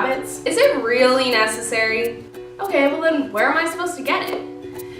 rabbits? Is it really necessary? Okay, well then where am I supposed to get it?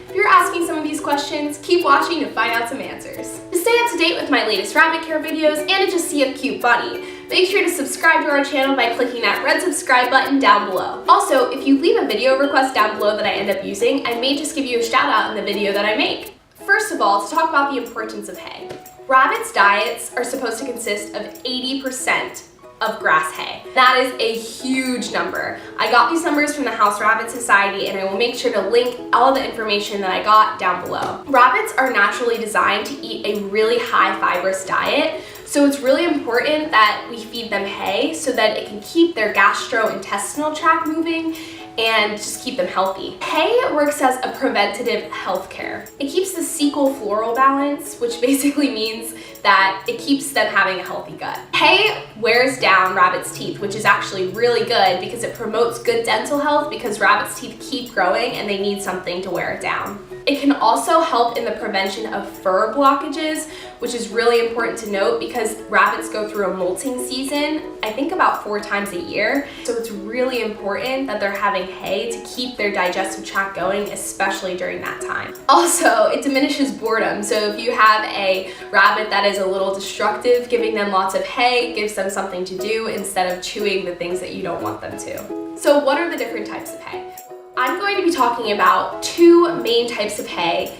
If you're asking some of these questions, keep watching to find out some answers. To stay up to date with my latest rabbit care videos and to just see a cute bunny, make sure to subscribe to our channel by clicking that red subscribe button down below. Also, if you leave a video request down below that I end up using, I may just give you a shout out in the video that I make. First of all, to talk about the importance of hay. Rabbits' diets are supposed to consist of 80% of grass hay. That is a huge number. I got these numbers from the House Rabbit Society, and I will make sure to link all the information that I got down below. Rabbits are naturally designed to eat a really high fibrous diet, so it's really important that we feed them hay so that it can keep their gastrointestinal tract moving and just keep them healthy. Hay works as a preventative health care. It keeps the cecal floral balance, which basically means that it keeps them having a healthy gut. Hay wears down rabbits' teeth, which is actually really good because it promotes good dental health because rabbits' teeth keep growing and they need something to wear it down. It can also help in the prevention of fur blockages, which is really important to note because rabbits go through a molting season, I think about 4 times a year. So it's really important that they're having hay to keep their digestive tract going, especially during that time. Also, it diminishes boredom. So if you have a rabbit that is a little destructive, giving them lots of hay gives them something to do instead of chewing the things that you don't want them to. So what are the different types of hay? I'm going to be talking about 2 main types of hay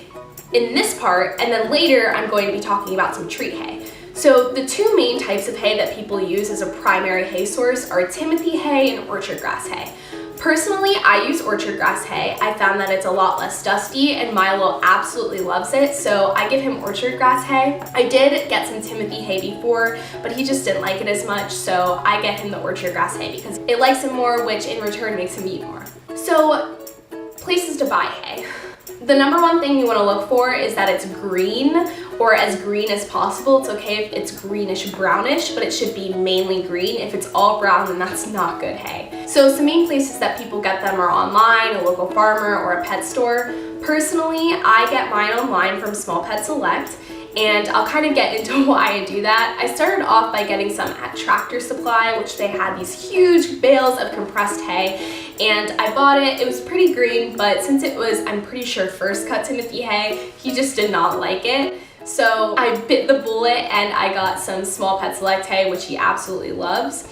in this part, and then later I'm going to be talking about some treat hay. So the 2 main types of hay that people use as a primary hay source are Timothy hay and orchard grass hay. Personally, I use orchard grass hay. I found that it's a lot less dusty and Milo absolutely loves it, so I give him orchard grass hay. I did get some Timothy hay before, but he just didn't like it as much, so I get him the orchard grass hay because it likes him more, which in return makes him eat more. So, places to buy hay. The number one thing you want to look for is that it's green or as green as possible. It's okay if it's greenish brownish, but it should be mainly green. If it's all brown, then that's not good hay. So some main places that people get them are online, a local farmer, or a pet store. Personally, I get mine online from Small Pet Select, and I'll kind of get into why I do that. I started off by getting some at Tractor Supply, which they had these huge bales of compressed hay, and I bought it. It was pretty green, but since it was, I'm pretty sure, first cut Timothy hay, he just did not like it. So I bit the bullet and I got some Small Pet Select hay, which he absolutely loves.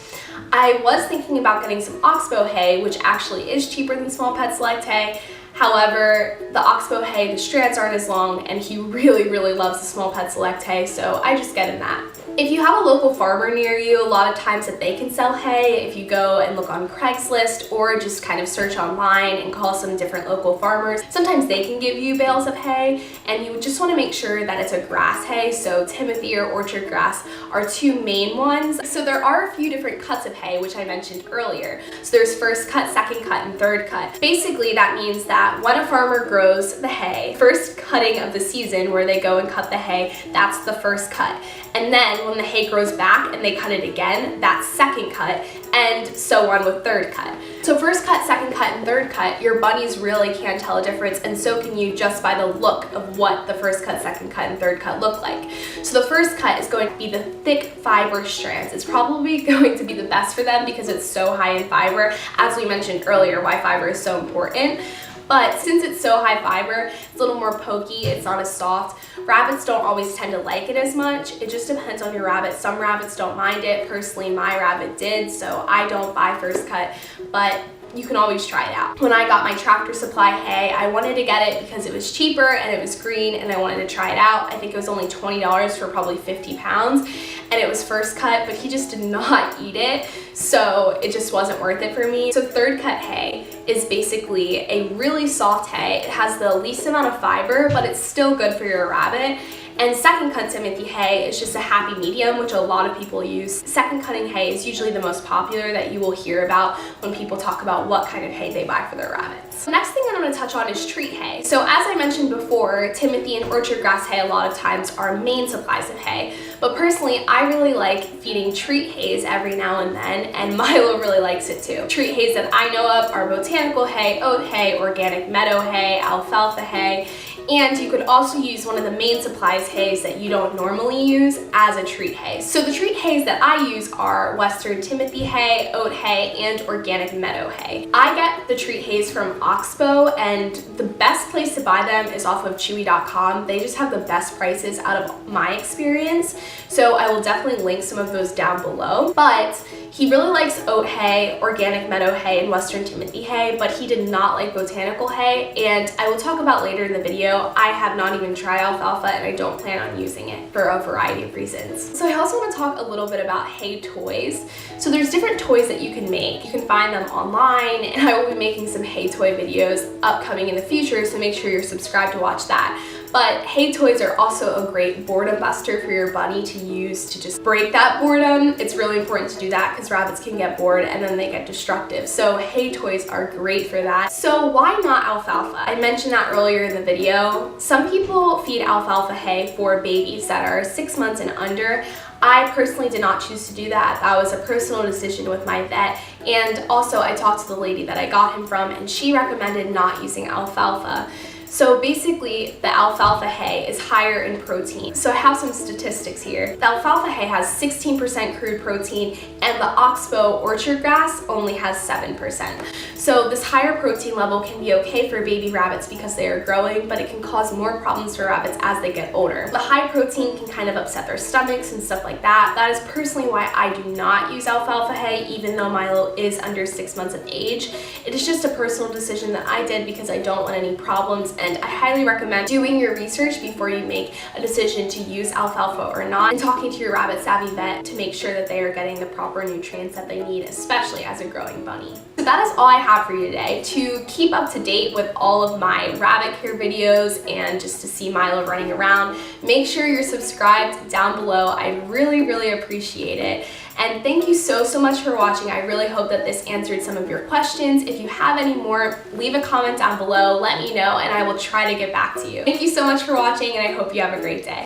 I was thinking about getting some Oxbow hay, which actually is cheaper than Small Pet Select hay. However, the Oxbow hay, the strands aren't as long, and he really, really loves the Small Pet Select hay, so I just get him that. If you have a local farmer near you, a lot of times that they can sell hay, if you go and look on Craigslist or just kind of search online and call some different local farmers, sometimes they can give you bales of hay, and you just want to make sure that it's a grass hay, so Timothy or orchard grass are 2 main ones. So there are a few different cuts of hay, which I mentioned earlier. So there's first cut, second cut, and third cut. Basically, that means that when a farmer grows the hay, first cutting of the season where they go and cut the hay, that's the first cut. And then when the hay grows back and they cut it again, that's second cut, and so on with third cut. So first cut, second cut, and third cut, your bunnies really can tell a difference, and so can you just by the look of what the first cut, second cut, and third cut look like. So the first cut is going to be the thick fiber strands. It's probably going to be the best for them because it's so high in fiber. As we mentioned earlier, why fiber is so important. But since it's so high fiber, it's a little more pokey, it's not as soft. Rabbits don't always tend to like it as much. It just depends on your rabbit. Some rabbits don't mind it. Personally, my rabbit did, so I don't buy first cut, but you can always try it out. When I got my Tractor Supply hay, I wanted to get it because it was cheaper and it was green and I wanted to try it out. I think it was only $20 for probably 50 pounds, and it was first cut, but he just did not eat it, so it just wasn't worth it for me. So third cut hay is basically a really soft hay. It has the least amount of fiber, but it's still good for your rabbit. And second cut Timothy hay is just a happy medium, which a lot of people use. Second cutting hay is usually the most popular that you will hear about when people talk about what kind of hay they buy for their rabbits. The next thing I'm going to touch on is treat hay. So as I mentioned before, Timothy and orchard grass hay a lot of times are main supplies of hay. But personally, I really like feeding treat hays every now and then, and Milo really likes it too. Treat hays that I know of are botanical hay, oat hay, organic meadow hay, alfalfa hay, And you could also use one of the main supplies hays that you don't normally use as a treat hay. So the treat hays that I use are Western Timothy hay, oat hay, and organic meadow hay. I get the treat hays from Oxbow, and the best place to buy them is off of chewy.com. They just have the best prices out of my experience. So I will definitely link some of those down below. But he really likes oat hay, organic meadow hay, and Western Timothy hay, but he did not like botanical hay, and I will talk about later in the video, I have not even tried alfalfa and I don't plan on using it for a variety of reasons. So I also want to talk a little bit about hay toys. So there's different toys that you can make. You can find them online, and I will be making some hay toy videos upcoming in the future, so make sure you're subscribed to watch that. But hay toys are also a great boredom buster for your bunny to use to just break that boredom. It's really important to do that because rabbits can get bored and then they get destructive. So hay toys are great for that. So why not alfalfa? I mentioned that earlier in the video. Some people feed alfalfa hay for babies that are 6 months and under. I personally did not choose to do that. That was a personal decision with my vet. And also I talked to the lady that I got him from, and she recommended not using alfalfa. So basically, the alfalfa hay is higher in protein. So I have some statistics here. The alfalfa hay has 16% crude protein, and the Oxbow orchard grass only has 7%. So this higher protein level can be okay for baby rabbits because they are growing, but it can cause more problems for rabbits as they get older. The high protein can kind of upset their stomachs and stuff like that. That is personally why I do not use alfalfa hay, even though Milo is under 6 months of age. It is just a personal decision that I did because I don't want any problems, and I highly recommend doing your research before you make a decision to use alfalfa or not, and talking to your rabbit savvy vet to make sure that they are getting the proper nutrients that they need, especially as a growing bunny. So that is all I have for you today. To keep up to date with all of my rabbit care videos and just to see Milo running around, make sure you're subscribed down below. I really appreciate it. And thank you so much for watching. I really hope that this answered some of your questions. If you have any more, leave a comment down below, let me know, and I will try to get back to you. Thank you so much for watching, and I hope you have a great day.